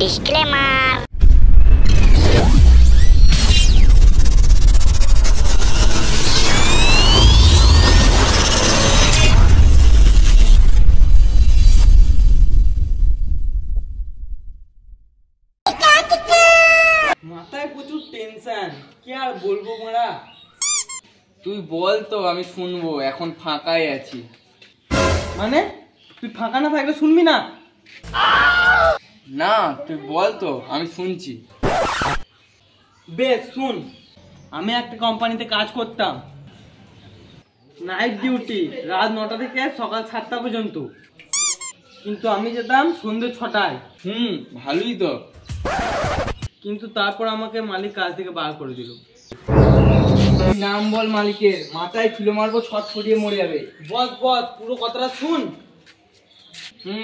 Disclaimer. মাথায় প্রচুর tension, কি আর বলবো মোরা। তুই বল তো, আমি শুনবো, এখন ফাঁকাই আছি। মানে তুই ফাঁকা না থাকলে শুনবি না? না তুই বল তো, আমি শুনছি। বেশ শুন, আমি একটা কোম্পানিতে কাজ করতাম, নাইট ডিউটি, রাত 9টা থেকে সকাল 7টা পর্যন্ত, কিন্তু আমি যেতাম সন্ধ্যে 6টায়। ভালোই তো। কিন্তু তারপর আমাকে মালিক কাজ থেকে বার করে দিল। নাম বল মালিকের, মাথায় ছিল মারবো, ছট ফটিয়ে মরে যাবে। বস বস, পুরো কথাটা শুন।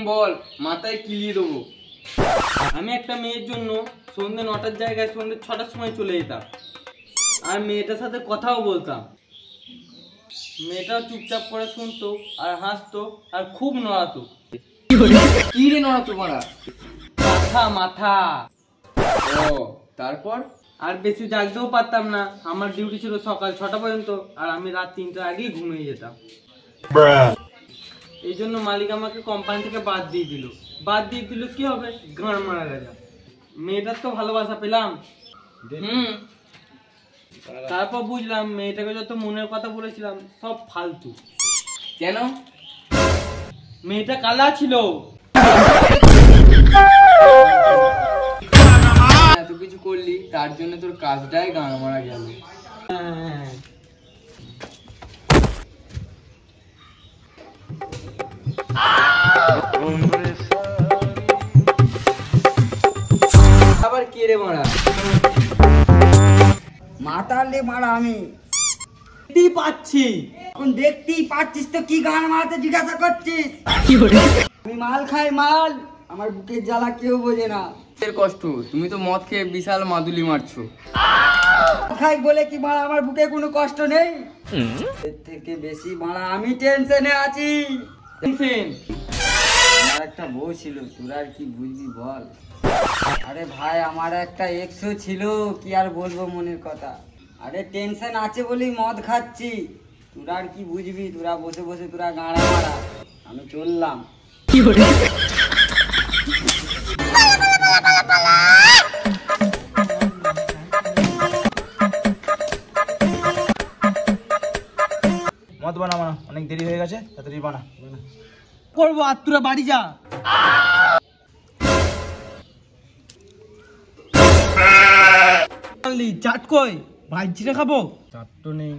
বল, মাথায় কিলিয়ে দেবো। আমি একটা মেয়ের জন্য সন্ধ্যে 9টার জায়গায় সন্ধ্যে 6টার সময় চলে যেতাম, আর মেয়েটার সাথে কথাও বলতাম। মেয়েটাও চুপচাপ করে শুনতো আর হাসতো আর খুব নড়াতো। কি রে নড়াতো মারা? মাথা মাথা। ও তারপর? আর বেশি জাগতেও পারতাম না, আমার ডিউটি ছিল সকাল 6টা পর্যন্ত, আর আমি রাত 3টার আগেই ঘুমিয়ে যেতাম। এই জন্য মালিক আমাকে কোম্পানি থেকে বাদ দিয়ে দিল। কি হবে, গাঁড় মারা গেছে। মেয়েটার তো ভালোবাসা পেলাম। তারপর বুঝলাম মেয়েটাকে যত মনের কথা বলেছিলাম সব ফালতু। কেন? মেয়েটা কালা ছিল। এত কিছু করলি, তার জন্য তোর কাজটাই গান মারা গেল। আবার কে রে মারা? মাতালে মারা আমি দেখতেই পাচ্ছি। এখন দেখতেই পাচ্ছিস তো, কি গান মারাতে জিজ্ঞাসা করছিস? আমি মাল খাই মাল, আমার বুকের জ্বালা কেউ বোঝে না। কষ্ট, তুমি তো মদ খেয়ে বিশাল মাদুলি মারছো। খাই বলে কি মারা আমার বুকে কোনো কষ্ট নেই? এর থেকে বেশি মারা আমি টেনশনে আছি। আমার একটা বউ ছিল, তোর আর কি বুঝবি বল। আরে ভাই, আমার একটা এক্সও ছিল, কি আর বলবো মনের কথা। আরে টেনশন আছে বলেই মদ খাচ্ছি, তোরা আর কি বুঝবি। তোরা বসে বসে তোরা গাঁড়া মারা, আমি চললাম। মদ বানাবো না, অনেক দেরি হয়ে গেছে, তাড়াতাড়ি বানা। করবো, আর তোরা বাড়ি যা। চাট কই? ভাই চিড়ে খাবো। চাট তো নেই।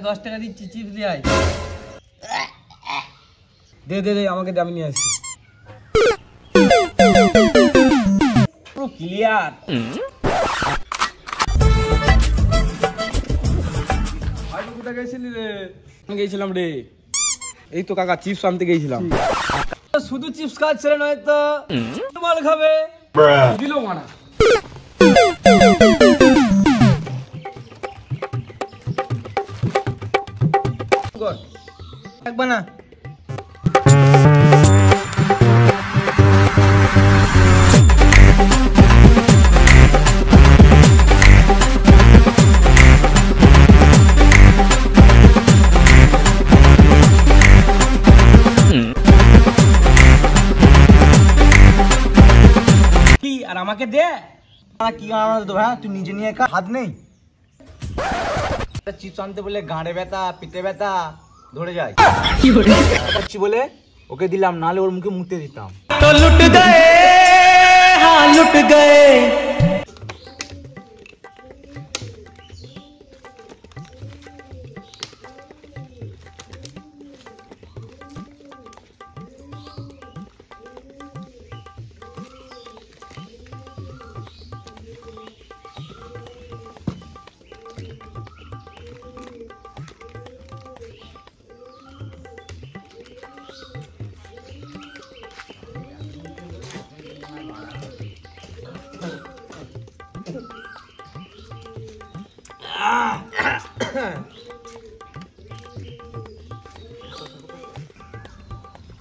10 টাকা দিচ্ছি, চিপস দিয়ে আয়। দে দে দে, আমাকে দে, আমি নিয়ে আসছি। পুরো ক্লিয়ার। আজ কোথায় গেছিলি রে? আমি গেছিলাম রে, এই তো কাকা চিপস আনতে গেছিলাম। শুধু চিপস খাচ্ছে নয় তো মাল খাবে। দিল মানা। একবার না। কি আর আমাকে দে? কি গান তো ভাই, তুই নিজে নিয়ে খা, হাত নেই। চিপস আনতে বলে গাঁড়ে ব্যথা, পিঠে ব্যথা ধরে যায়। কি বলে ওকে দিলাম, নালে ওর মুখে মুতে দিতাম। তো লুট গয়ে, হ্যাঁ লুট গয়ে।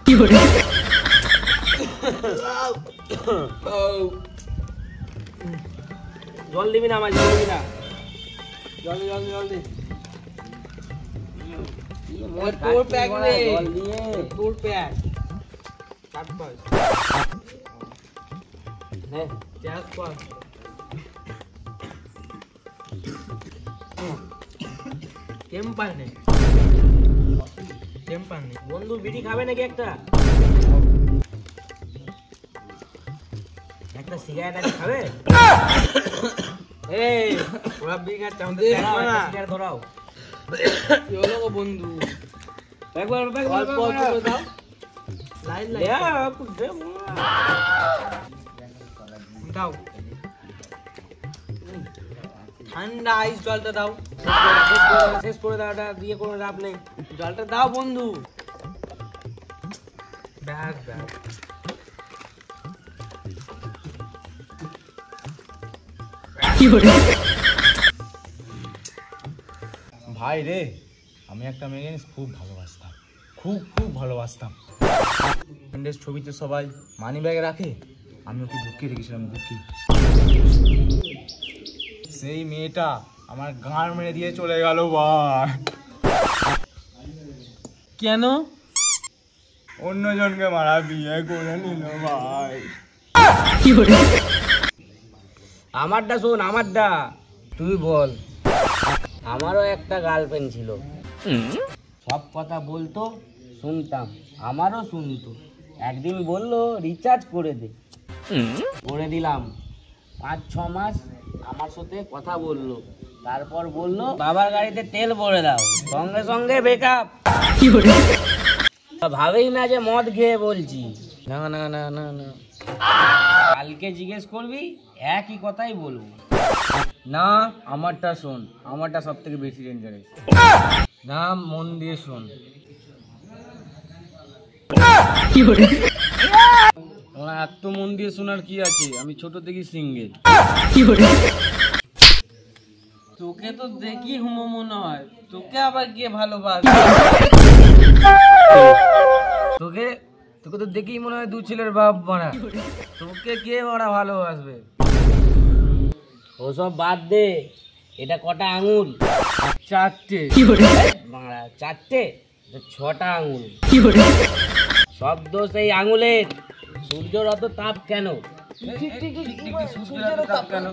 কি জল দিবি না, আমার জল দিবি না। জলদি জলদি জলদি। তোর প্যাক রে, তোর প্যাক। কাট পাস। হ্যাঁ, চ্যাস পাস। টেম্পার নেই, টেম্পার নেই। বন্ধু বিড়ি খাবে নাকি একটা? একটা সিগারেট আছে, খাবে? এই ওরা বিড়ি খাচ্ছে, আমাদের সিগারেট ধরাও। কি হলো গো বন্ধু? একবার অল্প অল্প করে দাও। লাইন লাইন দাও। ঠান্ডা আইস জলটা দাও। শেষ করে দাও, এটা দিয়ে কোনো লাভ নেই। জলটা দাও বন্ধু। Bag bag. ভাই রে, আমি একটা মেয়ে জানিস খুব ভালোবাসতাম, খুব খুব ভালোবাসতাম। ফ্রেন্ডের ছবিতে সবাই মানি ব্যাগে রাখে, আমি ওকে ঢুকিয়ে রেখেছিলাম বুকি। সেই মেয়েটা আমার গাঁড় মেরে দিয়ে চলে গেল ভাই। কেন? অন্যজনকে মারা বিয়ে করে নিল ভাই। আমারটা শোন, আমারটা তুই বল। আমারও একটা গার্লফ্রেন্ড ছিল, সব কথা বলতো, শুনতাম, আমারও শুনতো। একদিন বললো রিচার্জ করে দে, করে দিলাম। 5-6 মাস আমার সাথে কথা বললো, তারপর বললো বাবার গাড়িতে তেল ভরে দাও, সঙ্গে সঙ্গে ব্রেকআপ। ভাবেই না যে মদ খেয়ে বলছি। না না না না না, কালকে জিজ্ঞেস করবি একই কথাই বলবো। না, আমারটা শোন, আমারটা সব থেকে বেশি ডেঞ্জারাস। না, মন দিয়ে শোন। এত মন দিয়ে শোনার কি আছে, আমি ছোট থেকে সিঙ্গেল। তোকে তো দেখি হুমো মনে হয়, তোকে আবার কে ভালোবাসে? তোকে তোকে তো দেখেই মনে হয় 2 ছেলের বাপ বানা। তোকে কে ওরা ভালোবাসবে? ওসব বাদ দে, এটা কটা আঙুল? 4টে। বাংলা 4টে? 6টা আঙুল। সব দোষ এই আঙুলের। সূর্যের অত তাপ কেন? সূর্যের তাপ কেন?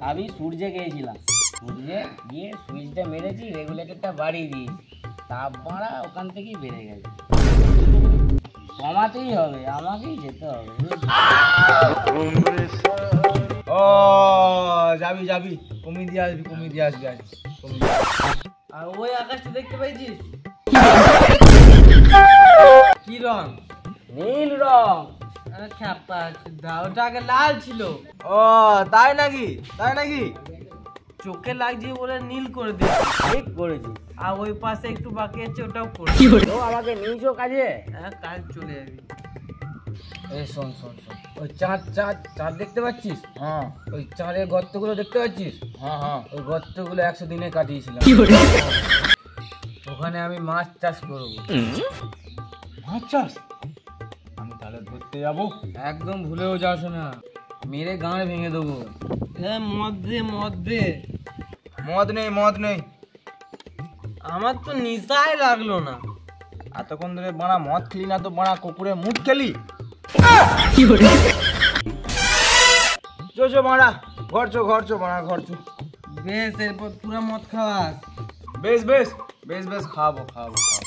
আমি সূর্যে গিয়েছিলাম, সূর্যে গিয়ে সুইচটা মেরেছি, রেগুলেটরটা বাড়িয়ে দিই, তাপ বাড়া ওখান থেকেই বেড়ে গেছে। কমাতেই হবে, আমাকেই যেতে হবে। ও যাবি যাবি, কমিয়ে দিয়ে আসবি, কমিয়ে দিয়ে আসবি আজ। আর ওই আকাশটা দেখতে পাইছিস? কি রং? নীল রং। আরে খ্যাপা, ওটা আগে লাল ছিল। ও তাই নাকি, তাই নাকি? চোখে লাগছে বলে নীল করে দিই। ঠিক করেছি। আর ওই পাশে একটু বাকি আছে, ওটাও করে। তো আমাকে নিয়েছো কাজে? হ্যাঁ, কাজ চলে যাবি। এই শোন শোন শোন, ওই চাঁদ চাঁদ চাঁদ দেখতে পাচ্ছিস? হ্যাঁ ওই চাঁদের গর্তগুলো দেখতে পাচ্ছিস? হ্যাঁ হ্যাঁ। ওই গর্তগুলো 100 দিনে কাটিয়েছিলাম। ওখানে আমি মাছ চাষ করবো। মাছ চাষ? আমি তাহলে ধরতে যাবো। একদম ভুলেও যাস না, মেরে গাঁড় ভেঙে দেবো। হ্যাঁ, মদ দে, মদ দে। মদ নেই, মদ নেই। আমার তো নিশাই লাগলো না। এতক্ষণ ধরে বানা মদ খেলি না তো বানা কুকুরে মুট খেলি। চো চো বানা, ঘর চো ঘর চো বানা, ঘর চো। বেশ, এরপর পুরা মদ খাওয়াস। বেশ বেশ বেশ বেশ, খাবো খাবো খাবো।